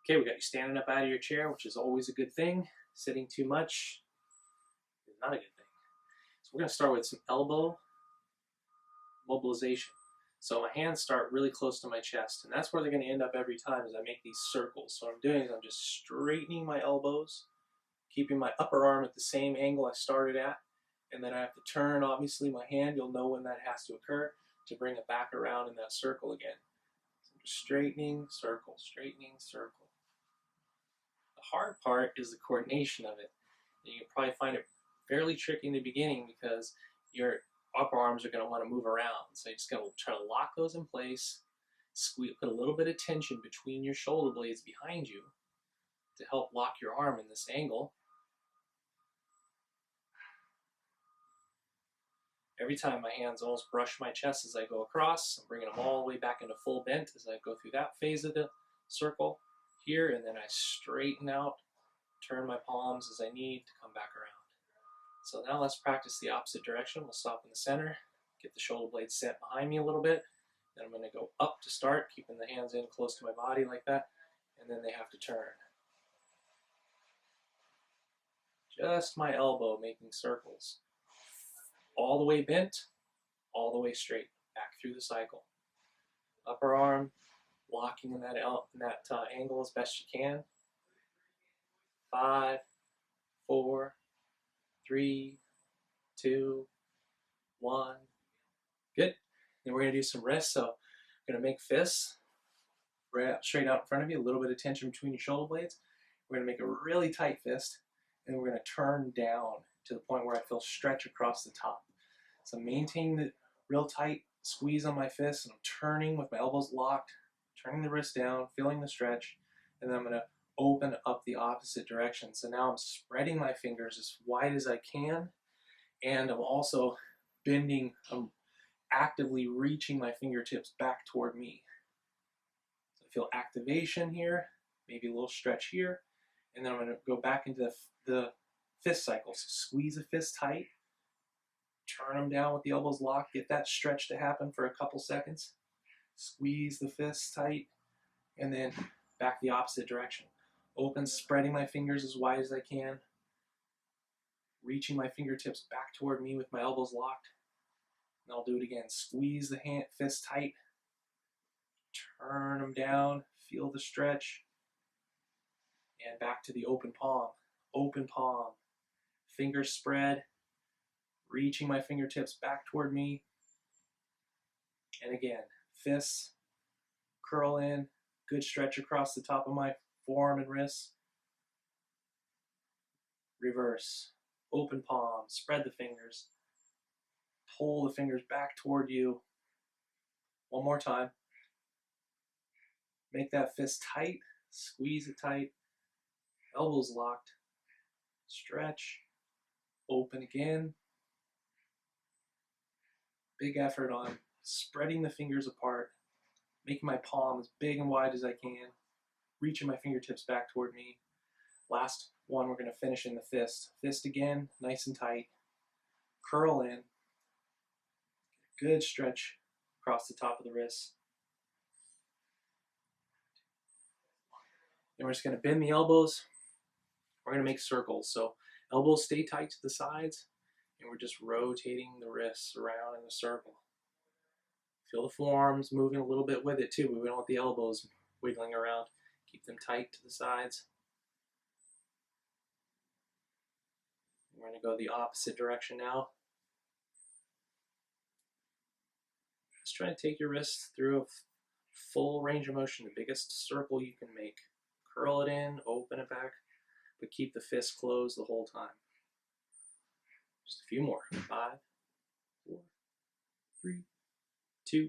Okay, we got you standing up out of your chair, which is always a good thing. Sitting too much is not a good thing. So we're going to start with some elbow mobilization. So my hands start really close to my chest, and that's where they're going to end up every time as I make these circles. So what I'm doing is I'm just straightening my elbows, keeping my upper arm at the same angle I started at, and then I have to turn, obviously, my hand. You'll know when that has to occur to bring it back around in that circle again. So I'm just straightening, circle, straightening, circle. The hard part is the coordination of it. And you can probably find it fairly tricky in the beginning because your upper arms are going to want to move around. So you just got to try to lock those in place, squeeze, put a little bit of tension between your shoulder blades behind you to help lock your arm in this angle. Every time my hands almost brush my chest as I go across, I'm bringing them all the way back into full bent as I go through that phase of the circle here, and then I straighten out, turn my palms as I need to come back around. So now let's practice the opposite direction. We'll stop in the center, get the shoulder blades set behind me a little bit, then I'm going to go up to start, keeping the hands in close to my body like that, and then they have to turn. Just my elbow making circles. All the way bent, all the way straight, back through the cycle. Upper arm, locking in that angle as best you can. 5, 4, 3, 2, 1. Good. Then we're going to do some wrists. So we're going to make fists right straight out in front of you, a little bit of tension between your shoulder blades. We're going to make a really tight fist, and we're going to turn down to the point where I feel stretch across the top. So maintain the real tight squeeze on my fist, and I'm turning with my elbows locked, turning the wrist down, feeling the stretch, and then I'm going to open up the opposite direction. So now I'm spreading my fingers as wide as I can, and I'm also bending, I'm actively reaching my fingertips back toward me. So I feel activation here, maybe a little stretch here, and then I'm going to go back into the fist cycle. So squeeze the fist tight, turn them down with the elbows locked, get that stretch to happen for a couple seconds, squeeze the fist tight, and then back the opposite direction. Open, spreading my fingers as wide as I can, reaching my fingertips back toward me with my elbows locked. And I'll do it again. Squeeze the fist tight, turn them down, feel the stretch, and back to the open palm. Open palm, fingers spread, reaching my fingertips back toward me. And again, fists curl in, good stretch across the top of my forearm and wrists. Reverse, open palm, spread the fingers, pull the fingers back toward you. One more time. Make that fist tight, squeeze it tight, elbows locked, stretch, open again. Big effort on spreading the fingers apart, making my palm as big and wide as I can, reaching my fingertips back toward me. Last one, we're going to finish in the fist. Fist again, nice and tight. Curl in. Good stretch across the top of the wrist. And we're just going to bend the elbows. We're going to make circles. So elbows stay tight to the sides, and we're just rotating the wrists around in a circle. Feel the forearms moving a little bit with it too, but we don't want the elbows wiggling around. Keep them tight to the sides. We're going to go the opposite direction now. Just try to take your wrists through a full range of motion, the biggest circle you can make. Curl it in, open it back, but keep the fist closed the whole time. Just a few more. 5, 4, 3, 2,